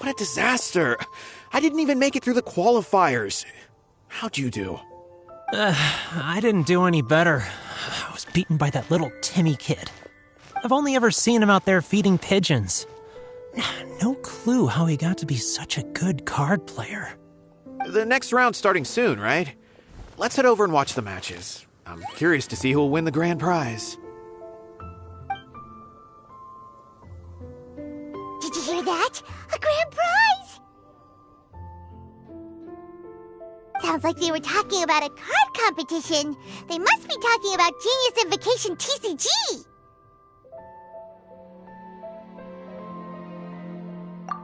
What a disaster. I didn't even make it through the qualifiers. How'd you do? I didn't do any better. I was beaten by that little Timmy kid. I've only ever seen him out there feeding pigeons. No clue how he got to be such a good card player. The next round's starting soon, right? Let's head over and watch the matches. I'm curious to see who'll win the grand prize. Did you hear that? A grand prize! Sounds like they were talking about a card competition. They must be talking about Genius Invocation TCG.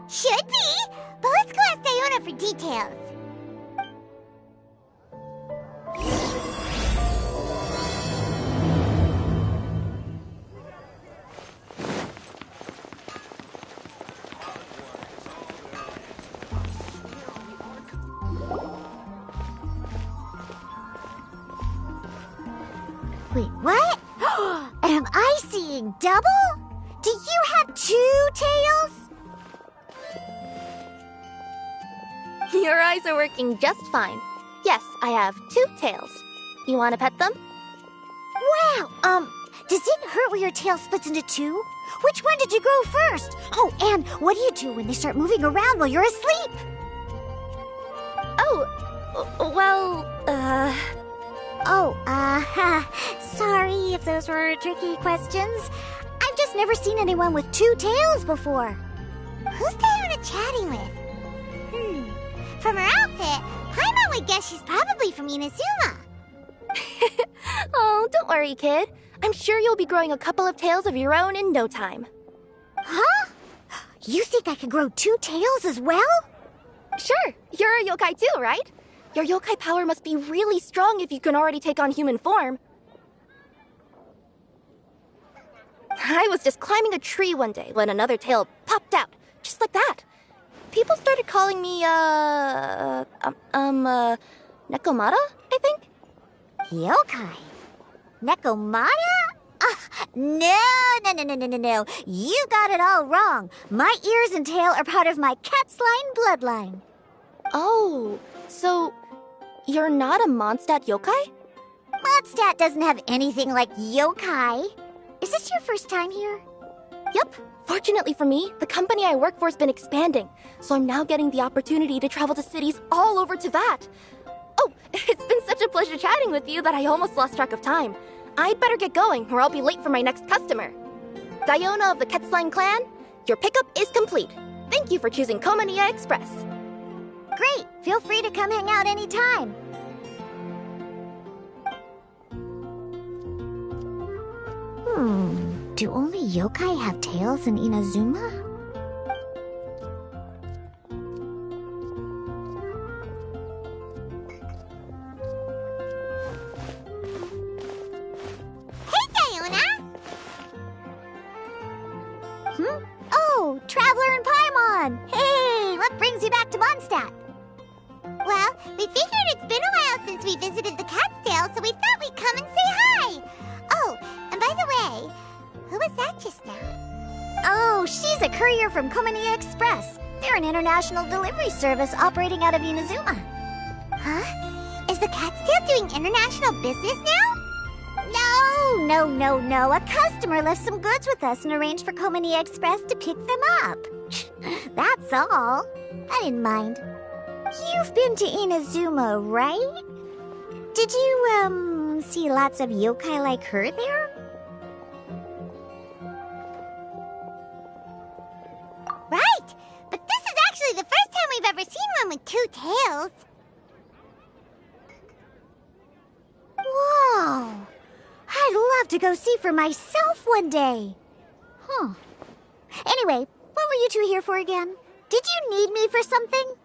Should be, but let's go ask Diona for details. Wait, what? Am I seeing double? Do you have 2 tails? Your eyes are working just fine. Yes, I have 2 tails. You want to pet them? Wow, does it hurt when your tail splits into 2? Which one did you grow first? Oh, and what do you do when they start moving around while you're asleep? Sorry if those were tricky questions. I've just never seen anyone with 2 tails before. Who's Diona chatting with? From her outfit, Paimon would guess she's probably from Inazuma. Oh, don't worry, kid. I'm sure you'll be growing a couple of tails of your own in no time. Huh? You think I could grow 2 tails as well? Sure, you're a yokai too, right? Your yokai power must be really strong if you can already take on human form. I was just climbing a tree one day when another tail popped out, just like that. People started calling me, Nekomata, I think? Yokai? Nekomata? No. You got it all wrong. My ears and tail are part of my cat's line bloodline. Oh, so you're not a Mondstadt yokai? Mondstadt doesn't have anything like yokai. Is this your first time here? Yep. Fortunately for me, the company I work for has been expanding, so I'm now getting the opportunity to travel to cities all over Teyvat. Oh, it's been such a pleasure chatting with you that I almost lost track of time. I'd better get going, or I'll be late for my next customer. Diona of the Quetzline clan, your pickup is complete. Thank you for choosing Komania Express. Great! Feel free to come hang out anytime. Do only yokai have tails in Inazuma? Hey, Diona! Oh, Traveler and Paimon! Hey, what brings you back to Mondstadt? Well, we figured it's been a while since we visited the Cat's so we thought we'd come and say hi! Oh, and by the way, who was that just now? Oh, she's a courier from Komania Express. They're an international delivery service operating out of Inazuma. Huh? Is the Cat's doing international business now? No. A customer left some goods with us and arranged for Komania Express to pick them up. That's all. I didn't mind. You've been to Inazuma, right? Did you, see lots of yokai like her there? Right! But this is actually the first time we've ever seen one with 2 tails. Whoa! I'd love to go see for myself one day. Huh. Anyway, what were you 2 here for again? Did you need me for something?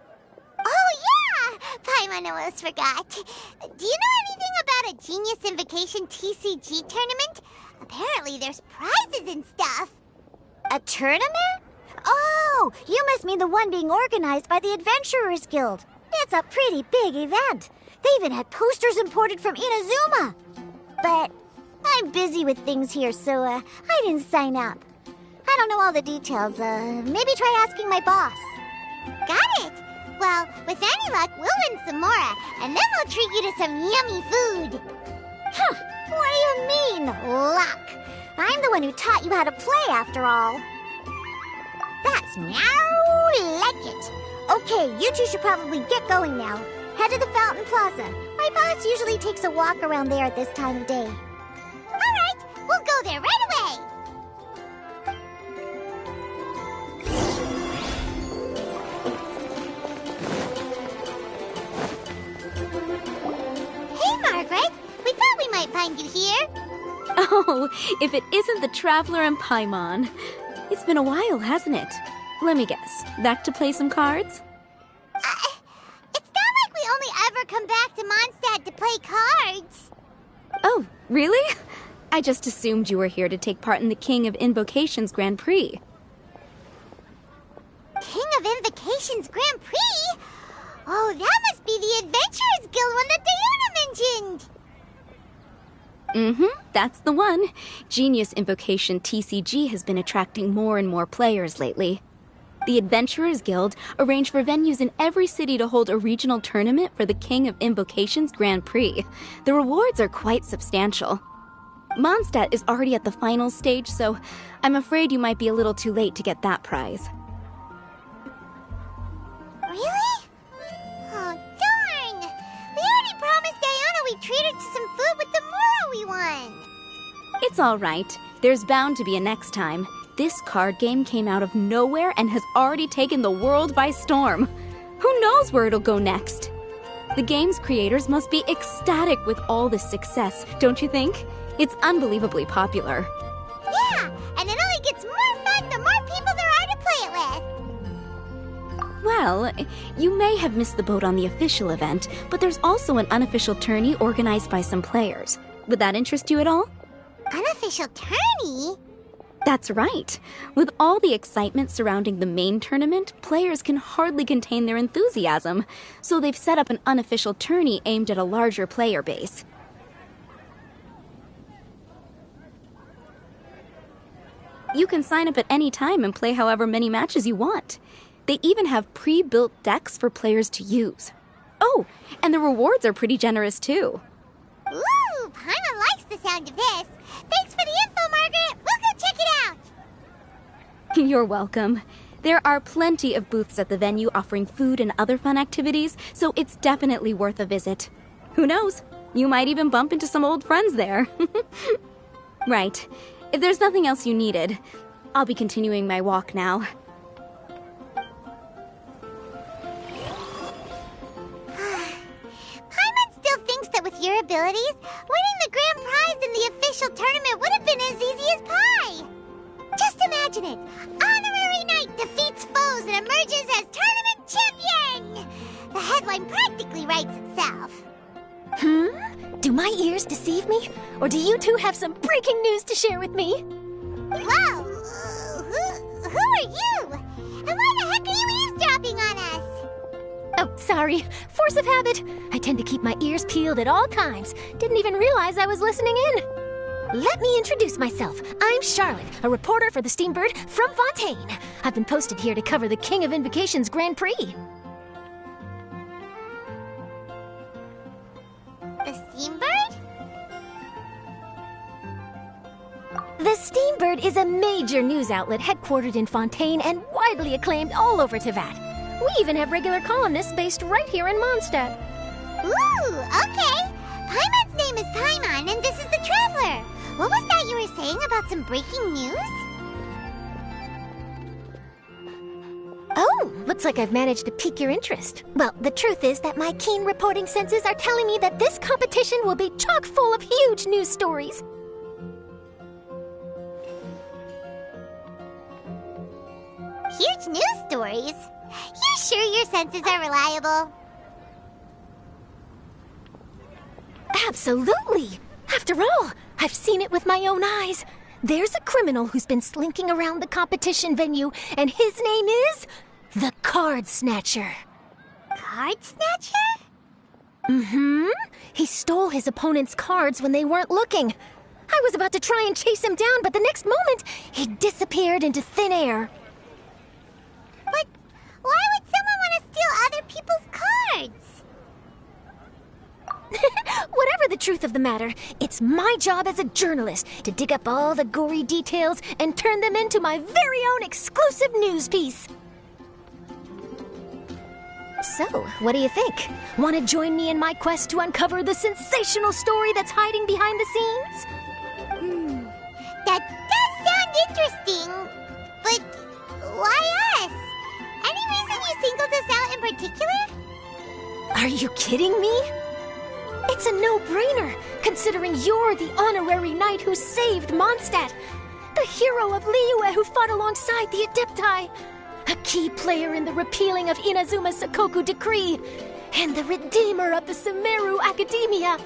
Oh, yeah! Paimon almost forgot. Do you know anything about a Genius Invocation TCG tournament? Apparently there's prizes and stuff. A tournament? Oh, you must mean the one being organized by the Adventurers Guild. It's a pretty big event. They even had posters imported from Inazuma. But I'm busy with things here, so I didn't sign up. I don't know all the details. Maybe try asking my boss. Got it! Well, with any luck, we'll win some more, and then we'll treat you to some yummy food. Huh, what do you mean, luck? I'm the one who taught you how to play, after all. That's meow like it. Okay, you two should probably get going now. Head to the Fountain Plaza. My boss usually takes a walk around there at this time of day. All right, we'll go there right away. Hey, Margaret. We thought we might find you here. Oh, if it isn't the Traveler and Paimon. It's been a while, hasn't it? Let me guess. Back to play some cards? It's not like we only ever come back to Mondstadt to play cards. Oh, really? I just assumed you were here to take part in the King of Invocations Grand Prix. King of Invocations Grand Prix? Oh, that must be the Adventurers Guild one that Diana mentioned. That's the one. Genius Invocation TCG has been attracting more and more players lately. The Adventurers Guild arranged for venues in every city to hold a regional tournament for the King of Invocations Grand Prix. The rewards are quite substantial. Mondstadt is already at the final stage, so I'm afraid you might be a little too late to get that prize. Really? Oh, darn! We already promised Diana we'd treat her to some food with the Mora we won. It's all right. There's bound to be a next time. This card game came out of nowhere and has already taken the world by storm. Who knows where it'll go next? The game's creators must be ecstatic with all this success, don't you think? It's unbelievably popular. Yeah, and it only gets more fun the more people there are to play it with. Well, you may have missed the boat on the official event, but there's also an unofficial tourney organized by some players. Would that interest you at all? Unofficial tourney? That's right. With all the excitement surrounding the main tournament, players can hardly contain their enthusiasm. So they've set up an unofficial tourney aimed at a larger player base. You can sign up at any time and play however many matches you want. They even have pre-built decks for players to use. Oh, and the rewards are pretty generous too. Ooh, Paimon likes the sound of this. Thanks for the info, Margaret. We'll go check it out. You're welcome. There are plenty of booths at the venue offering food and other fun activities, so it's definitely worth a visit. Who knows? You might even bump into some old friends there. Right. If there's nothing else you needed, I'll be continuing my walk now. Paimon still thinks that with your abilities, winning the grand prize in the official tournament would have been as easy as pie. Just imagine it. Honorary Knight defeats foes and emerges as tournament champion. The headline practically writes itself. Do my ears deceive me? Or do you two have some breaking news to share with me? Whoa! Who are you? And why the heck are you eavesdropping on us? Oh, sorry. Force of habit. I tend to keep my ears peeled at all times. Didn't even realize I was listening in. Let me introduce myself. I'm Charlotte, a reporter for the Steambird from Fontaine. I've been posted here to cover the King of Invocations Grand Prix. The Steambird? The Steambird is a major news outlet headquartered in Fontaine and widely acclaimed all over Teyvat. We even have regular columnists based right here in Mondstadt. Ooh, okay. Paimon's name is Paimon, and this is the Traveler. What was that you were saying about some breaking news? Oh, looks like I've managed to pique your interest. Well, the truth is that my keen reporting senses are telling me that this competition will be chock full of huge news stories. Huge news stories? You sure your senses are reliable? Absolutely. After all, I've seen it with my own eyes. There's a criminal who's been slinking around the competition venue, and his name is the Card Snatcher. Card Snatcher? Mm-hmm. He stole his opponent's cards when they weren't looking. I was about to try and chase him down, but the next moment, he disappeared into thin air. But why would steal other people's cards? Whatever the truth of the matter, it's my job as a journalist to dig up all the gory details and turn them into my very own exclusive news piece. So, what do you think? Want to join me in my quest to uncover the sensational story that's hiding behind the scenes? That does sound interesting, but why us? Any reason you singled us out in particular? Are you kidding me? It's a no-brainer, considering you're the honorary knight who saved Mondstadt, the hero of Liyue who fought alongside the Adepti, a key player in the repealing of Inazuma's Sakoku decree, and the redeemer of the Sumeru Academia.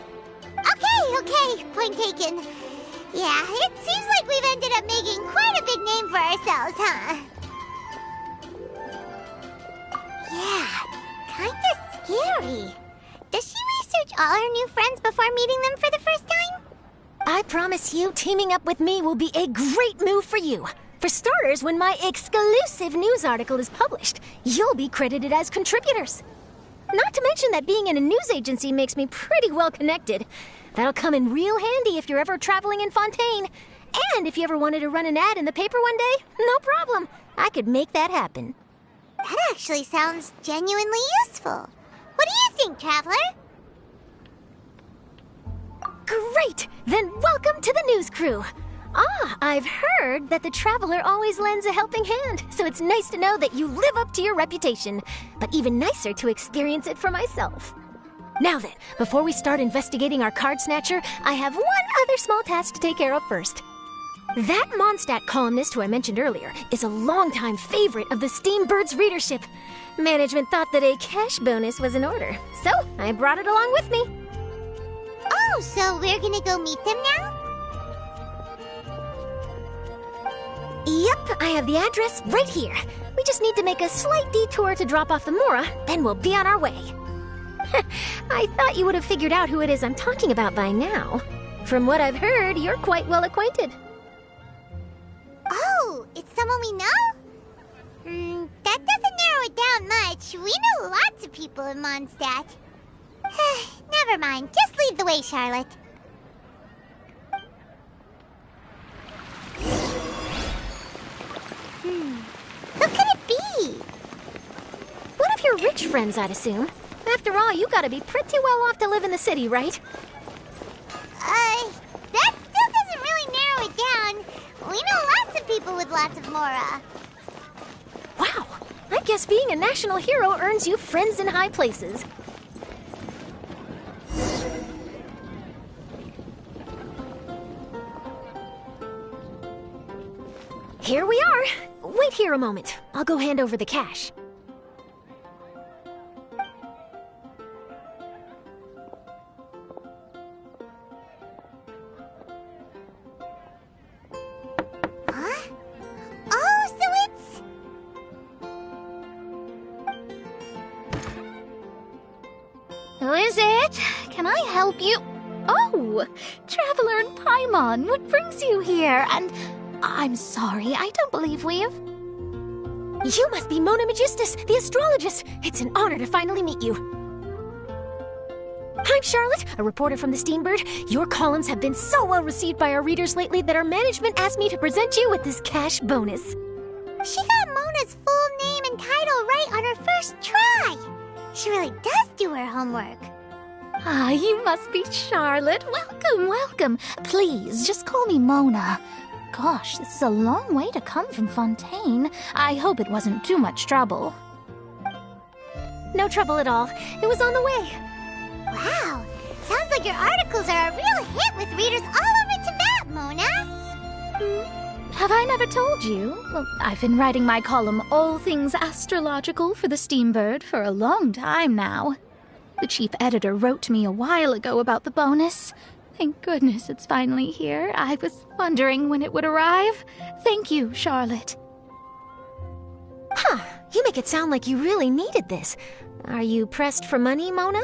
Okay, point taken. Yeah, it seems like we've ended up making quite a big name for ourselves, huh? Yeah, kinda scary. Does she research all her new friends before meeting them for the first time? I promise you, teaming up with me will be a great move for you. For starters, when my exclusive news article is published, you'll be credited as contributors. Not to mention that being in a news agency makes me pretty well connected. That'll come in real handy if you're ever traveling in Fontaine. And if you ever wanted to run an ad in the paper one day, no problem. I could make that happen. That actually sounds genuinely useful. What do you think, Traveler? Great! Then welcome to the news crew. I've heard that the Traveler always lends a helping hand, so it's nice to know that you live up to your reputation, but even nicer to experience it for myself. Now then, before we start investigating our card snatcher, I have one other small task to take care of first. That Mondstadt columnist who I mentioned earlier is a longtime favorite of the Steambird's readership. Management thought that a cash bonus was in order, so I brought it along with me. Oh, so we're gonna go meet them now? Yep, I have the address right here. We just need to make a slight detour to drop off the Mora, then we'll be on our way. I thought you would have figured out who it is I'm talking about by now. From what I've heard, you're quite well acquainted. Oh, it's someone we know? That doesn't narrow it down much. We know lots of people in Mondstadt. Never mind, just lead the way, Charlotte. Who could it be? One of your rich friends, I'd assume. After all, you gotta be pretty well off to live in the city, right? That still doesn't really narrow it down. We know lots of people with lots of Mora. Wow, I guess being a national hero earns you friends in high places. Here we are. Wait here a moment. I'll go hand over the cash. Huh? Oh, so it's... Who is it? Can I help you? Oh, Traveler and Paimon, what brings you here? And I'm sorry, I don't believe we've... You must be Mona Magistus, the astrologist. It's an honor to finally meet you. I'm Charlotte, a reporter from the Steambird. Your columns have been so well received by our readers lately that our management asked me to present you with this cash bonus. She got Mona's full name and title right on her first try. She really does do her homework. Ah, you must be Charlotte. Welcome, welcome. Please, just call me Mona. Gosh, this is a long way to come from Fontaine. I hope it wasn't too much trouble. No trouble at all. It was on the way. Wow, sounds like your articles are a real hit with readers all over Tibet, Mona. Have I never told you? Well, I've been writing my column All Things Astrological for the Steambird for a long time now. The chief editor wrote to me a while ago about the bonus. Thank goodness it's finally here. I was wondering when it would arrive. Thank you, Charlotte. Huh, you make it sound like you really needed this. Are you pressed for money, Mona?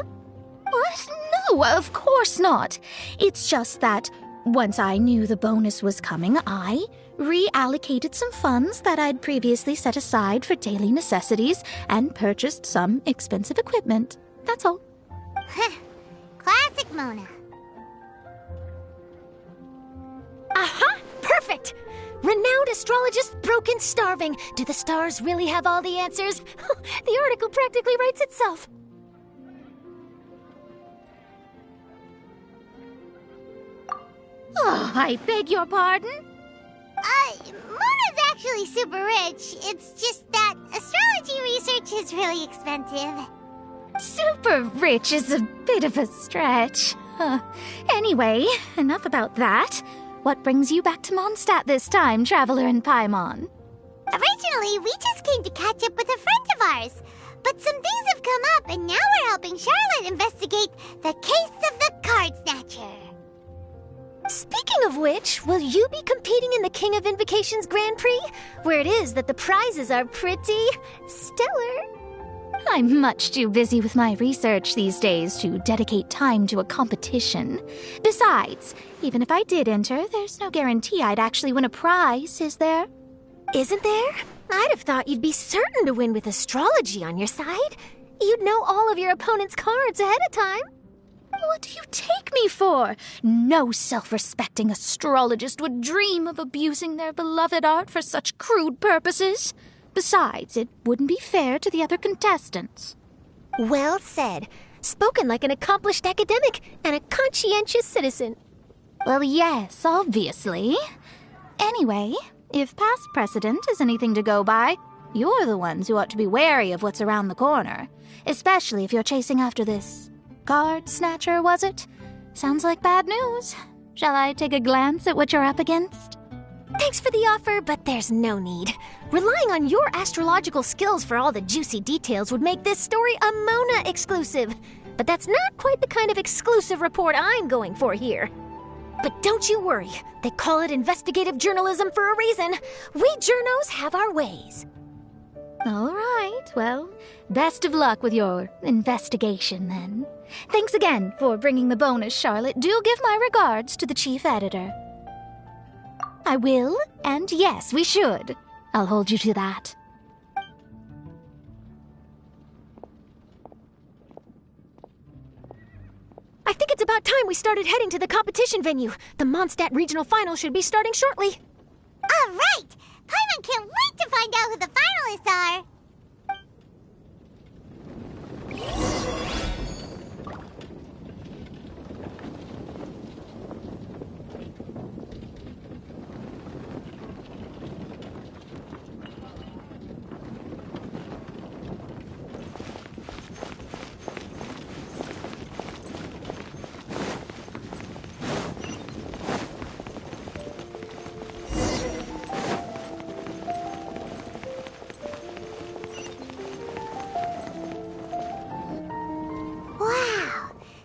What? No, of course not. It's just that once I knew the bonus was coming, I reallocated some funds that I'd previously set aside for daily necessities and purchased some expensive equipment. That's all. Classic Mona. Aha! Perfect! Renowned astrologist Broken Starving. Do the stars really have all the answers? The article practically writes itself. Oh, I beg your pardon? Mona's actually super rich. It's just that astrology research is really expensive. Super rich is a bit of a stretch. Anyway, enough about that. What brings you back to Mondstadt this time, Traveler in Paimon? Originally, we just came to catch up with a friend of ours. But some things have come up, and now we're helping Charlotte investigate the case of the Card Snatcher. Speaking of which, will you be competing in the King of Invocations Grand Prix? Where it is that the prizes are pretty stellar. I'm much too busy with my research these days to dedicate time to a competition. Besides, even if I did enter, there's no guarantee I'd actually win a prize, is there? Isn't there? I'd have thought you'd be certain to win with astrology on your side. You'd know all of your opponent's cards ahead of time. What do you take me for? No self-respecting astrologist would dream of abusing their beloved art for such crude purposes. Besides, it wouldn't be fair to the other contestants. Well said. Spoken like an accomplished academic and a conscientious citizen. Well, yes, obviously. Anyway, if past precedent is anything to go by, you're the ones who ought to be wary of what's around the corner. Especially if you're chasing after this Card Snatcher, was it? Sounds like bad news. Shall I take a glance at what you're up against? Thanks for the offer, but there's no need. Relying on your astrological skills for all the juicy details would make this story a Mona exclusive. But that's not quite the kind of exclusive report I'm going for here. But don't you worry. They call it investigative journalism for a reason. We journos have our ways. All right, well, best of luck with your investigation, then. Thanks again for bringing the bonus, Charlotte. Do give my regards to the chief editor. I will, and yes, we should. I'll hold you to that. I think it's about time we started heading to the competition venue. The Mondstadt Regional Final should be starting shortly. All right! Paimon can't wait to find out who the finalists are!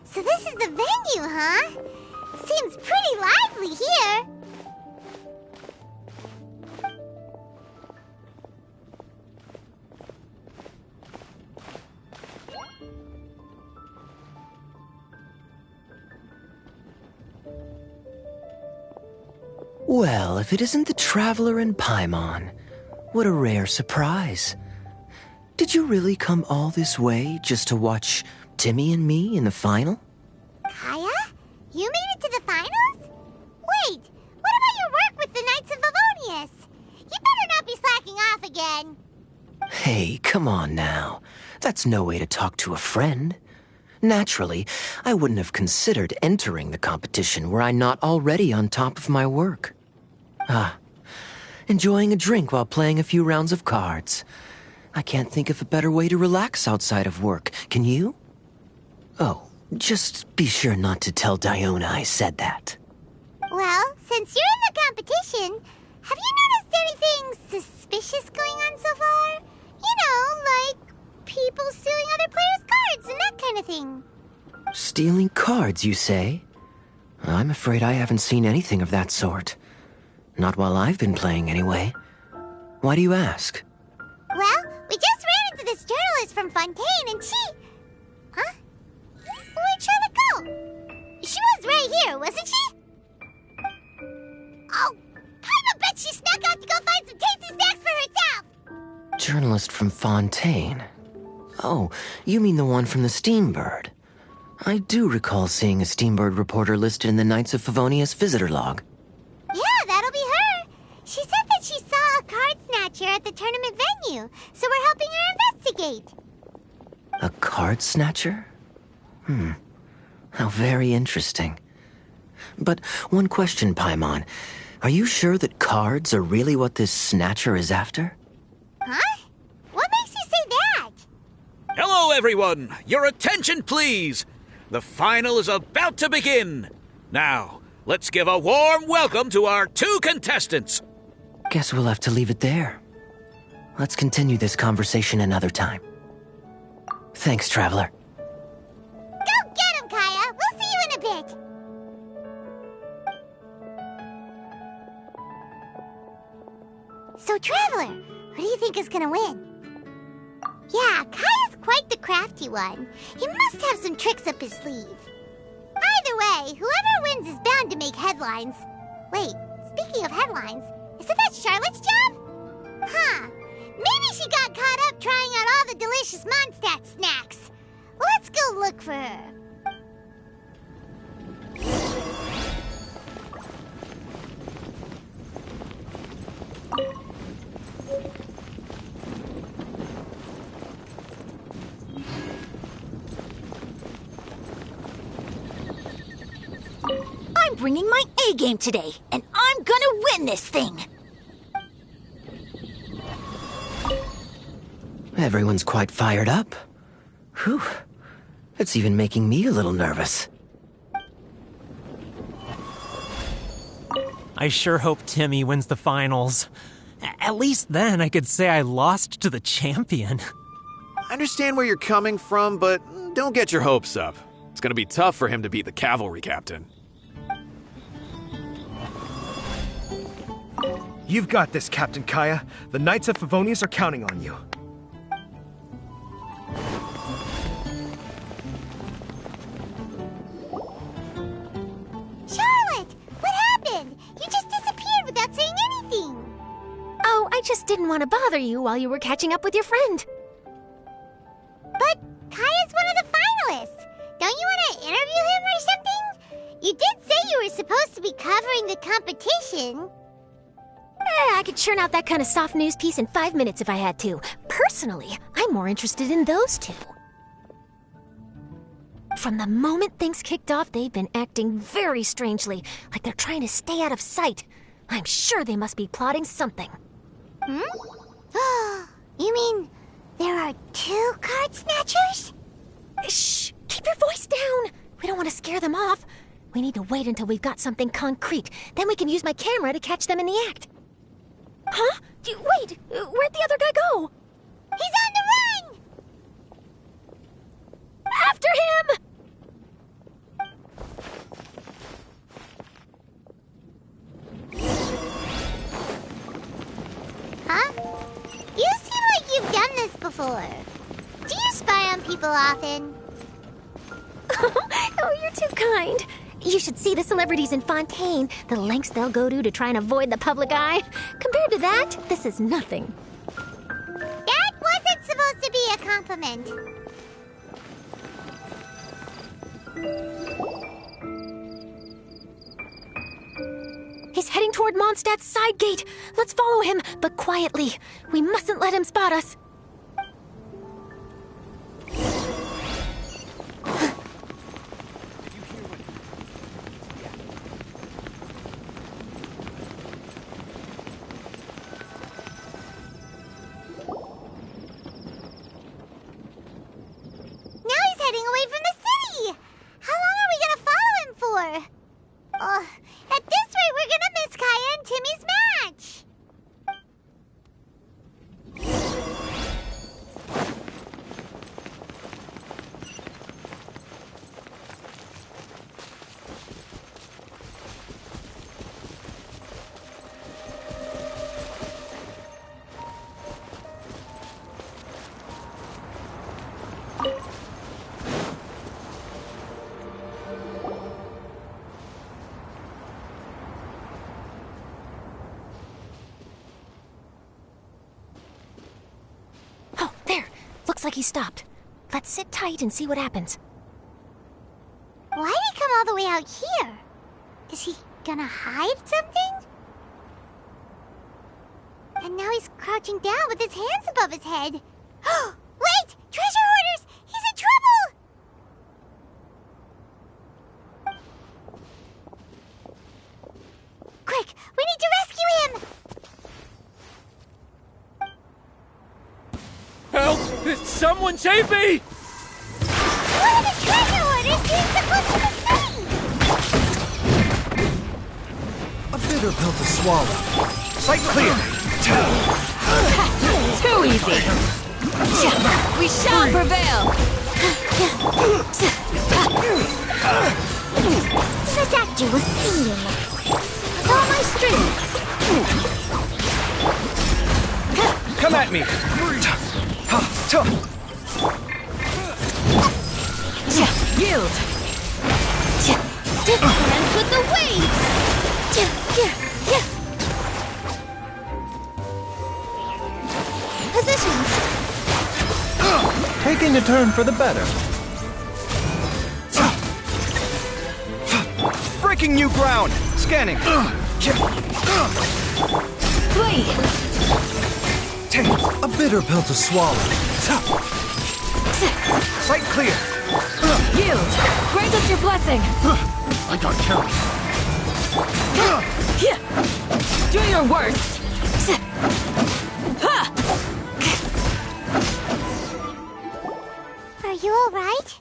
So this is the venue, huh? Seems pretty lively here. Well, if it isn't the Traveler in Paimon, what a rare surprise. Did you really come all this way just to watch Timmy and me in the final? Kaya? You made it to the finals? Wait, what about your work with the Knights of Favonius? You better not be slacking off again. Hey, come on now. That's no way to talk to a friend. Naturally, I wouldn't have considered entering the competition were I not already on top of my work. Enjoying a drink while playing a few rounds of cards. I can't think of a better way to relax outside of work, can you? Oh, just be sure not to tell Diona I said that. Well, since you're in the competition, have you noticed anything suspicious going on so far? You know, like people stealing other players' cards and that kind of thing. Stealing cards, you say? I'm afraid I haven't seen anything of that sort. Not while I've been playing, anyway. Why do you ask? Well, we just ran into this journalist from Fontaine and she... Huh? Where'd Charlotte go? She was right here, wasn't she? Oh, Paimon bet that she snuck out to go find some tasty snacks for herself! Journalist from Fontaine. Oh, you mean the one from the Steambird. I do recall seeing a Steambird reporter listed in the Knights of Favonius visitor log. Yeah, that'll be her. She said that she saw a card snatcher at the tournament venue, so we're helping her investigate. A card snatcher? How very interesting. But one question, Paimon. Are you sure that cards are really what this snatcher is after? Huh? What makes you say that? Hello, everyone! Your attention, please! The final is about to begin. Now, let's give a warm welcome to our 2 contestants. Guess we'll have to leave it there. Let's continue this conversation another time. Thanks, Traveler. Go get him, Kaya! We'll see you in a bit! So, Traveler, who do you think is gonna win? Yeah, Kaya's quite the crafty one. He must have some tricks up his sleeve. Either way, whoever wins is bound to make headlines. Wait, speaking of headlines, isn't that Charlotte's job? Huh. Maybe she got caught up trying out all the delicious Mondstadt snacks. Let's go look for her. I'm bringing my A game today, and I'm gonna win this thing! Everyone's quite fired up. Whew. It's even making me a little nervous. I sure hope Timmy wins the finals. At least then I could say I lost to the champion. I understand where you're coming from, but don't get your hopes up. It's gonna be tough for him to beat the cavalry captain. You've got this, Captain Kaya. The Knights of Favonius are counting on you. Charlotte! What happened? You just disappeared without saying anything. Oh, I just didn't want to bother you while you were catching up with your friend. But Kaya's one of the finalists. Don't you want to interview him or something? You did say you were supposed to be covering the competition. I could churn out that kind of soft news piece in 5 minutes if I had to. Personally, I'm more interested in those 2. From the moment things kicked off, they've been acting very strangely, like they're trying to stay out of sight. I'm sure they must be plotting something. You mean there are 2 card snatchers? Shh! Keep your voice down! We don't want to scare them off. We need to wait until we've got something concrete. Then we can use my camera to catch them in the act. Huh? Wait! Where'd the other guy go? He's on the run! After him! Huh? You seem like you've done this before. Do you spy on people often? Oh, you're too kind. You should see the celebrities in Fontaine, the lengths they'll go to try and avoid the public eye. Compared to that, this is nothing. That wasn't supposed to be a compliment. He's heading toward Mondstadt's side gate. Let's follow him, but quietly. We mustn't let him spot us. At this rate, we're gonna miss Kaya and Timmy's match. like he stopped. Let's sit tight and see what happens. Why'd he come all the way out here? Is he gonna hide something? And now he's crouching down with his hands above his head. Wait! Treasure hoarders! He's in trouble! Quick! We need to rescue him! Help! Someone save me! What are the treasure hoarders being supposed to be saying? A bitter pill to swallow. Sight clear. Too easy. We shall prevail. The doctor was singing. With all my strength. Come at me. Yield. Difference with the waves. Positions. Taking a turn for the better. Breaking new ground. Scanning. Flee. A bitter pill to swallow. Sight clear. Yield. Grant us your blessing. I got carried. Do your worst. Are you alright?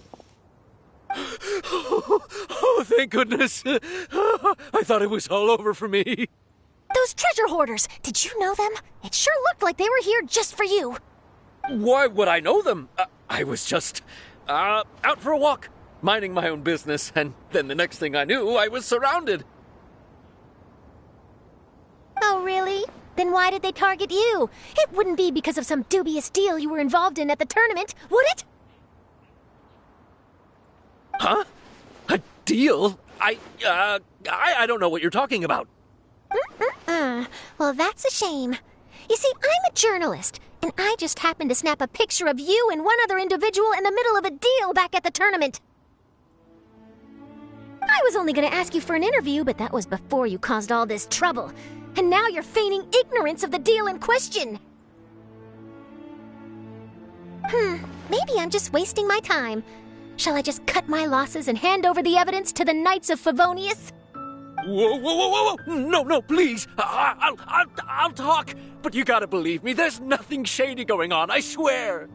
Oh, thank goodness. I thought it was all over for me. Those treasure hoarders, did you know them? It sure looked like they were here just for you. Why would I know them? I was just out for a walk, minding my own business, and then the next thing I knew, I was surrounded. Oh, really? Then why did they target you? It wouldn't be because of some dubious deal you were involved in at the tournament, would it? Huh? A deal? I don't know what you're talking about. Well, that's a shame. You see, I'm a journalist, and I just happened to snap a picture of you and one other individual in the middle of a deal back at the tournament. I was only going to ask you for an interview, but that was before you caused all this trouble. And now you're feigning ignorance of the deal in question. Maybe I'm just wasting my time. Shall I just cut my losses and hand over the evidence to the Knights of Favonius? Whoa! No, please. I'll talk. But you gotta believe me, there's nothing shady going on, I swear.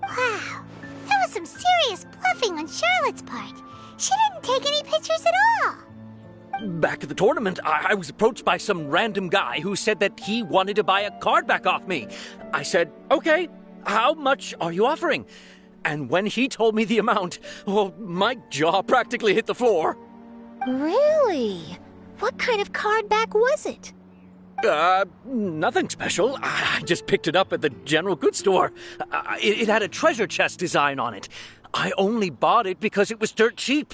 Wow. That was some serious bluffing on Charlotte's part. She didn't take any pictures at all. Back at the tournament, I was approached by some random guy who said that he wanted to buy a card back off me. I said, okay, how much are you offering? And when he told me the amount, well, my jaw practically hit the floor. Really? What kind of card back was it? Nothing special. I just picked it up at the general goods store. It had a treasure chest design on it. I only bought it because it was dirt cheap.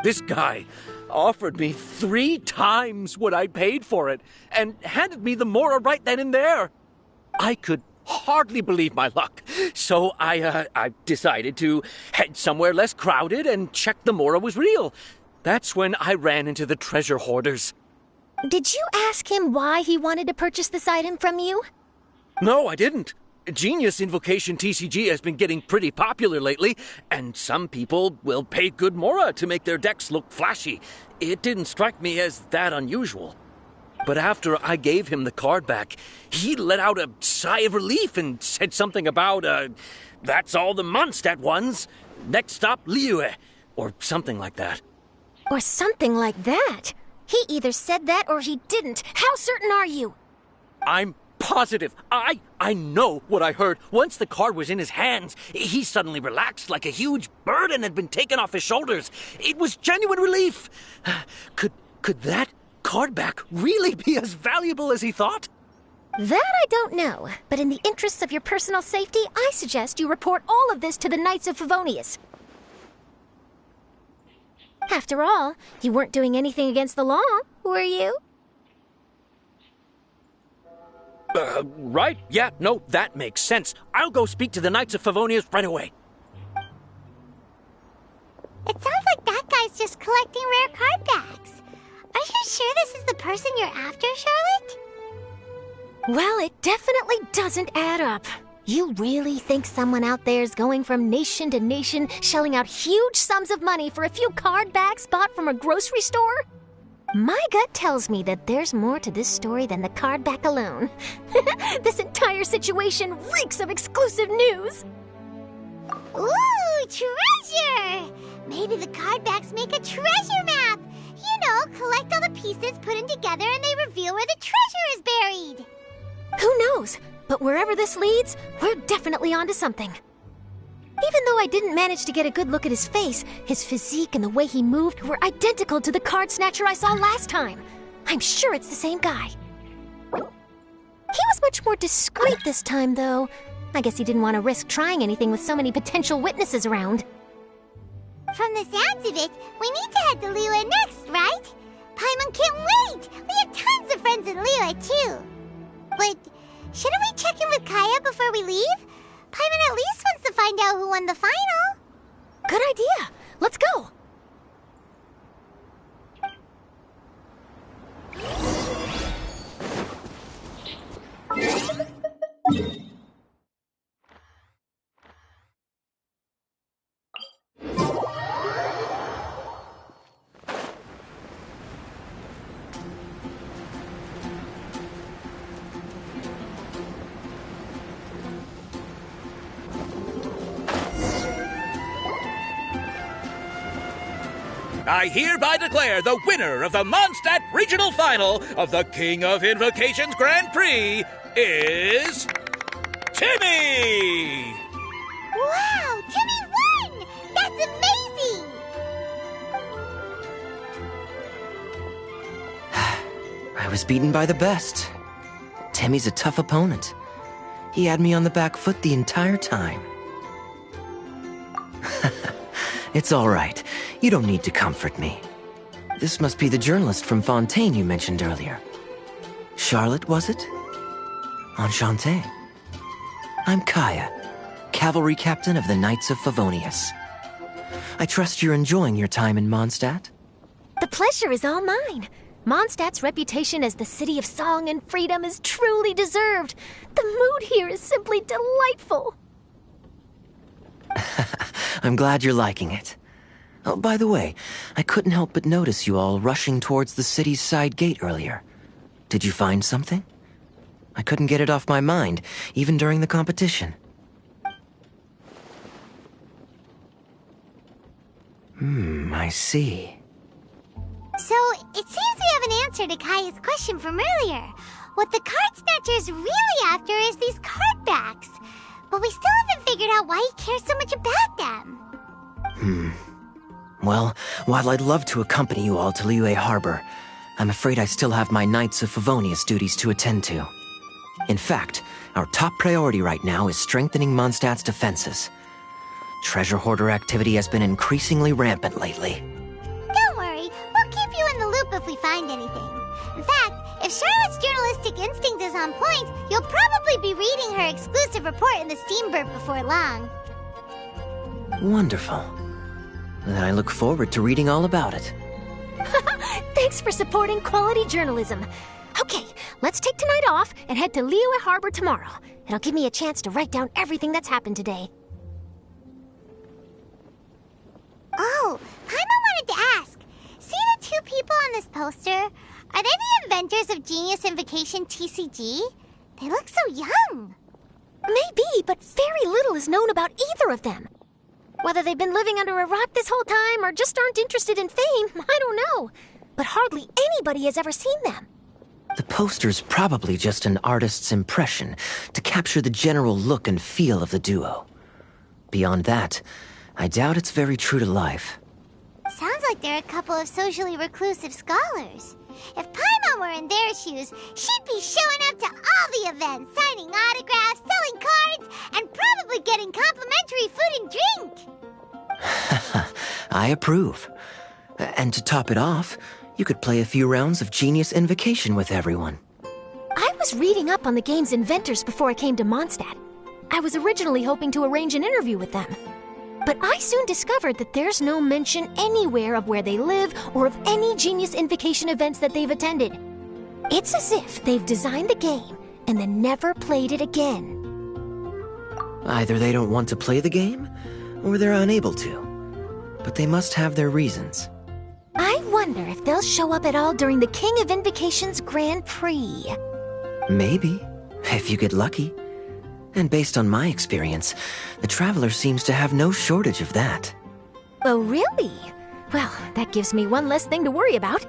This guy offered me 3 times what I paid for it and handed me the Mora right then and there. I could hardly believe my luck, so I decided to head somewhere less crowded and check the Mora was real. That's when I ran into the treasure hoarders. Did you ask him why he wanted to purchase this item from you? No, I didn't. Genius Invocation TCG has been getting pretty popular lately, and some people will pay good Mora to make their decks look flashy. It didn't strike me as that unusual. But after I gave him the card back, he let out a sigh of relief and said something about, that's all the Mondstadt ones. Next stop, Liyue, or something like that. Or something like that? He either said that or he didn't. How certain are you? I'm positive. I know what I heard. Once the card was in his hands, he suddenly relaxed like a huge burden had been taken off his shoulders. It was genuine relief. Could that card back really be as valuable as he thought? That I don't know, but in the interests of your personal safety, I suggest you report all of this to the Knights of Favonius. After all, you weren't doing anything against the law, were you? Right? Yeah, no, that makes sense. I'll go speak to the Knights of Favonius right away. It sounds like that guy's just collecting rare card backs. Are you sure this is the person you're after, Charlotte? Well, it definitely doesn't add up. You really think someone out there's going from nation to nation, shelling out huge sums of money for a few card backs bought from a grocery store? My gut tells me that there's more to this story than the card back alone. This entire situation reeks of exclusive news. Ooh, treasure! Maybe the card backs make a treasure map. You know, collect all the pieces, put them together, and they reveal where the treasure is buried. Who knows? But wherever this leads, we're definitely onto something. Even though I didn't manage to get a good look at his face, his physique and the way he moved were identical to the card snatcher I saw last time. I'm sure it's the same guy. He was much more discreet this time, though. I guess he didn't want to risk trying anything with so many potential witnesses around. From the sounds of it, we need to head to Liyue next, right? Paimon can't wait! We have tons of friends in Liyue, too. But shouldn't we check in with Kaya before we leave? Paimon at least wants to find out who won the final. Good idea. Let's go. I hereby declare the winner of the Mondstadt Regional Final of the King of Invocations Grand Prix is... Timmy! Wow, Timmy won! That's amazing! I was beaten by the best. Timmy's a tough opponent. He had me on the back foot the entire time. It's all right. You don't need to comfort me. This must be the journalist from Fontaine you mentioned earlier. Charlotte, was it? Enchanté. I'm Kaya, cavalry captain of the Knights of Favonius. I trust you're enjoying your time in Mondstadt? The pleasure is all mine. Mondstadt's reputation as the city of song and freedom is truly deserved. The mood here is simply delightful. I'm glad you're liking it. Oh, by the way, I couldn't help but notice you all rushing towards the city's side gate earlier. Did you find something? I couldn't get it off my mind, even during the competition. I see. So, it seems we have an answer to Kaya's question from earlier. What the card snatcher's really after is these card backs. But we still haven't figured out why he cares so much about them. Well, while I'd love to accompany you all to Liyue Harbor, I'm afraid I still have my Knights of Favonius duties to attend to. In fact, our top priority right now is strengthening Mondstadt's defenses. Treasure hoarder activity has been increasingly rampant lately. Don't worry, we'll keep you in the loop if we find anything. In fact, if Charlotte's journalistic instinct is on point, you'll probably be reading her exclusive report in the Steambird before long. Wonderful. Then I look forward to reading all about it. Thanks for supporting quality journalism. Okay, let's take tonight off and head to Liyue Harbor tomorrow. It'll give me a chance to write down everything that's happened today. Oh, Paimon wanted to ask. See the two people on this poster? Are they the inventors of Genius Invocation TCG? They look so young. Maybe, but very little is known about either of them. Whether they've been living under a rock this whole time or just aren't interested in fame, I don't know. But hardly anybody has ever seen them. The poster's probably just an artist's impression to capture the general look and feel of the duo. Beyond that, I doubt it's very true to life. Sounds like they're a couple of socially reclusive scholars. If Paimon were in their shoes, she'd be showing up to all the events, signing autographs, selling cards, and probably getting complimentary food and drink. I approve. And to top it off, you could play a few rounds of Genius Invocation with everyone. I was reading up on the game's inventors before I came to Mondstadt. I was originally hoping to arrange an interview with them. But I soon discovered that there's no mention anywhere of where they live or of any Genius Invocation events that they've attended. It's as if they've designed the game and then never played it again. Either they don't want to play the game, or they're unable to. But they must have their reasons. I wonder if they'll show up at all during the King of Invocation's Grand Prix. Maybe, if you get lucky. And based on my experience, the Traveler seems to have no shortage of that. Oh, really? Well, that gives me one less thing to worry about.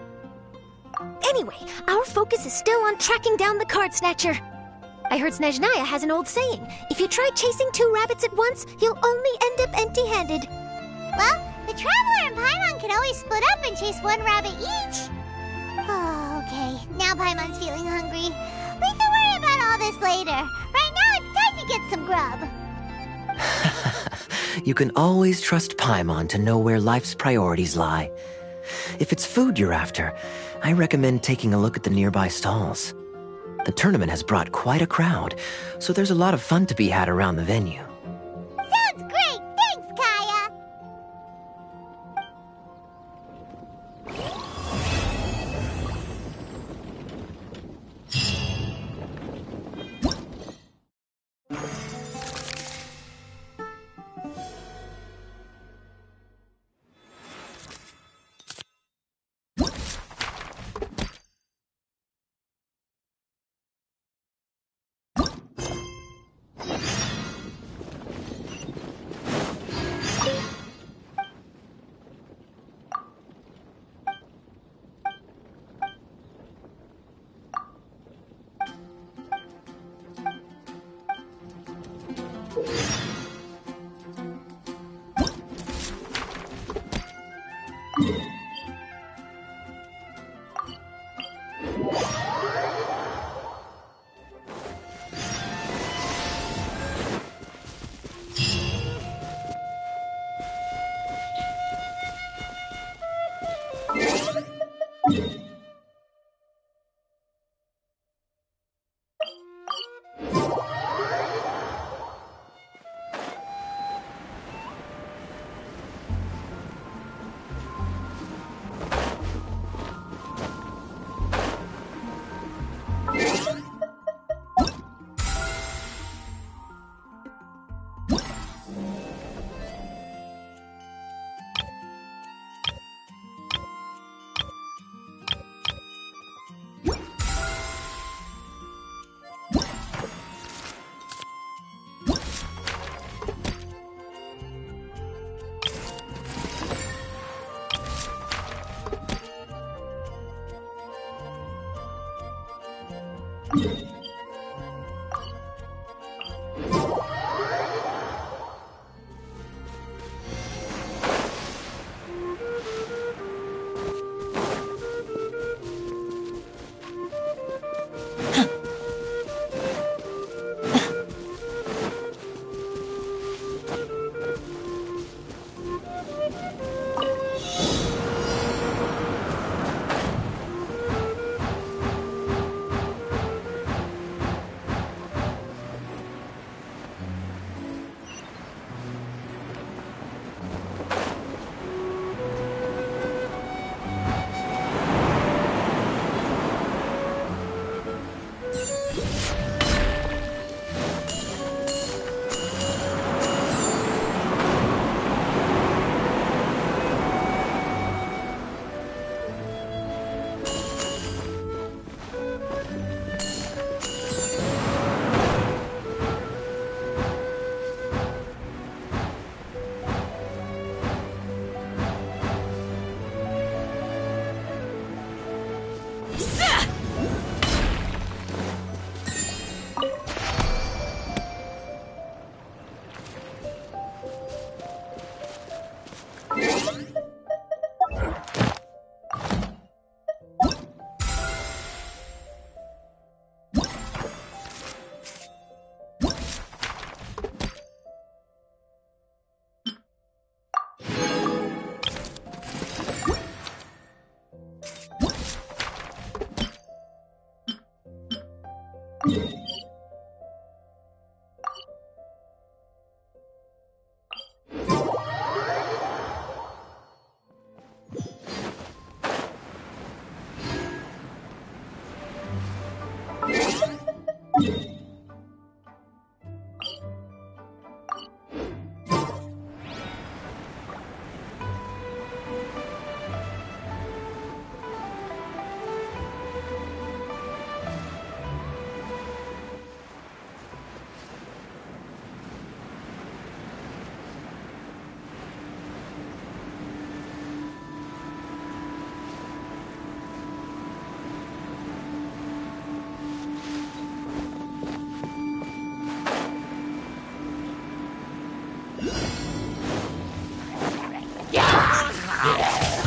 Anyway, our focus is still on tracking down the card snatcher. I heard Snezhnaya has an old saying, if you try chasing 2 rabbits at once, you'll only end up empty-handed. Well, the Traveler and Paimon can always split up and chase 1 rabbit each. Oh, okay. Now Paimon's feeling hungry. We can worry about all this later. Right now, it's time to get some grub. You can always trust Paimon to know where life's priorities lie. If it's food you're after, I recommend taking a look at the nearby stalls. The tournament has brought quite a crowd, so there's a lot of fun to be had around the venue. Sounds great! Thanks, Kaya!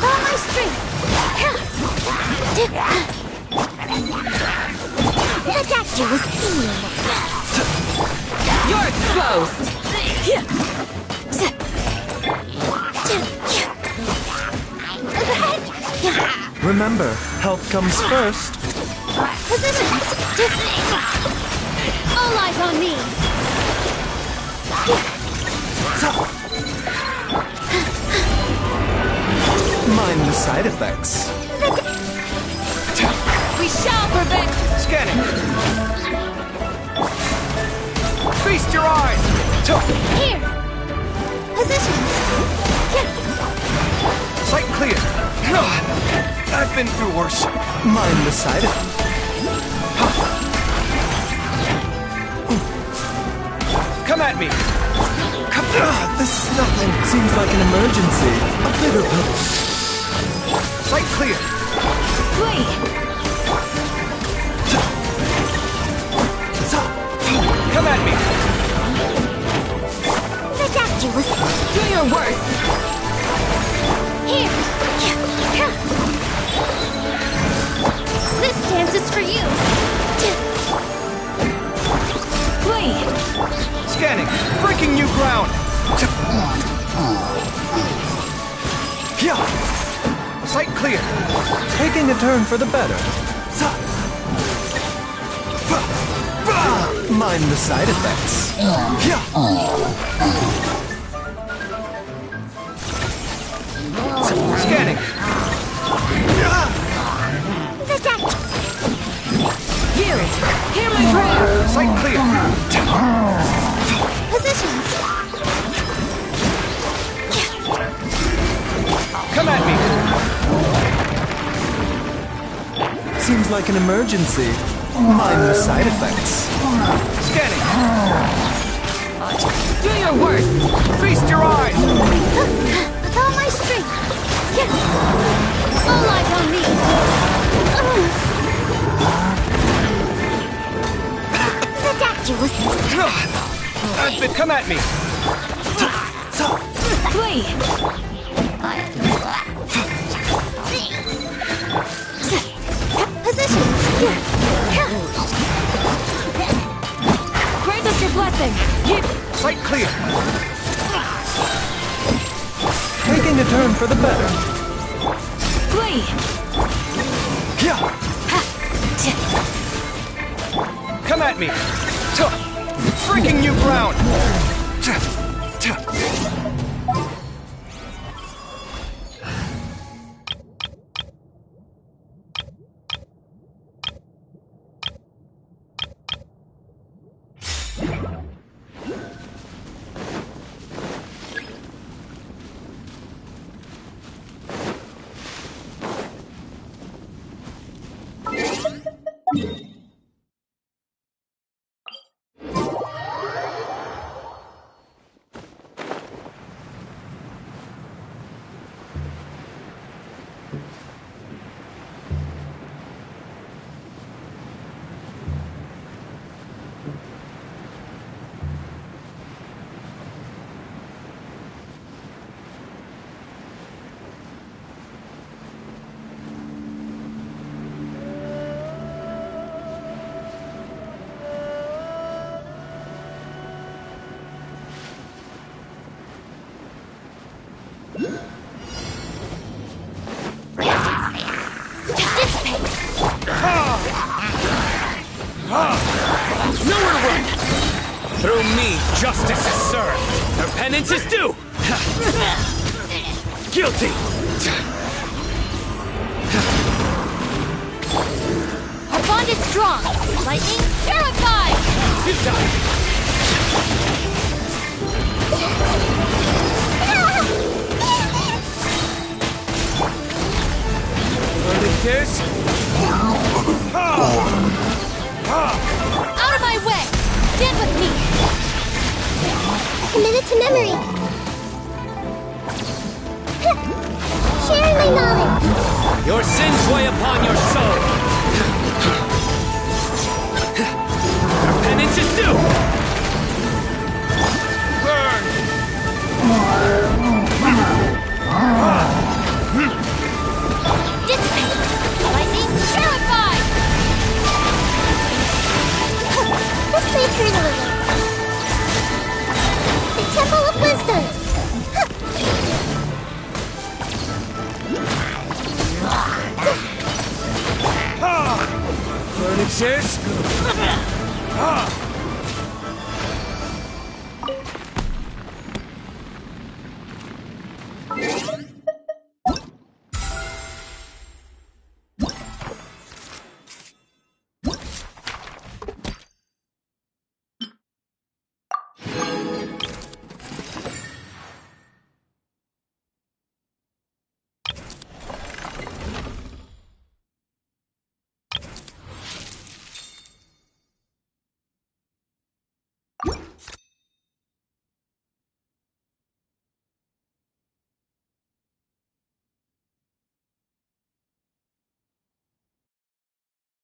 All my strength! Attack you with steam! You're exposed! Remember, health comes first. All eyes on me! Mind the side effects. We shall prevent... Scanning. Feast your eyes. Here! Positions! Sight clear. I've been through worse. Mind the side effects. Come at me. This is nothing. Seems like an emergency. A bitter pill. Sight clear. Flee! Come at me. Ridiculous! Do your worst! Here! This dance is for you! Flee! Scanning. Breaking new ground. Sight clear. Taking a turn for the better. Mind the side effects. Scanning. Yield! Hear my prayer! Sight clear. Positions! Come at me. Seems like an emergency. Mind the side effects. Scanning. Do your worst! Feast your eyes. With all my strength! All eyes on me! Ridiculous! Come at me. Flee! Positions! Grant us your blessing! Sight clear. Taking a turn for the better. Flee! Come at me. Breaking new ground. Justice is served. Their penance is due. Guilty. Our bond is strong. Lightning, purified! This? Out of my way! Stand with me! Commit it to memory. Sharing my knowledge. Your sins weigh upon your soul. Your penance is due. Burn. Dissipate! Lightning, purified! Let's play turn a little. The Temple of Wisdom. Furnaces.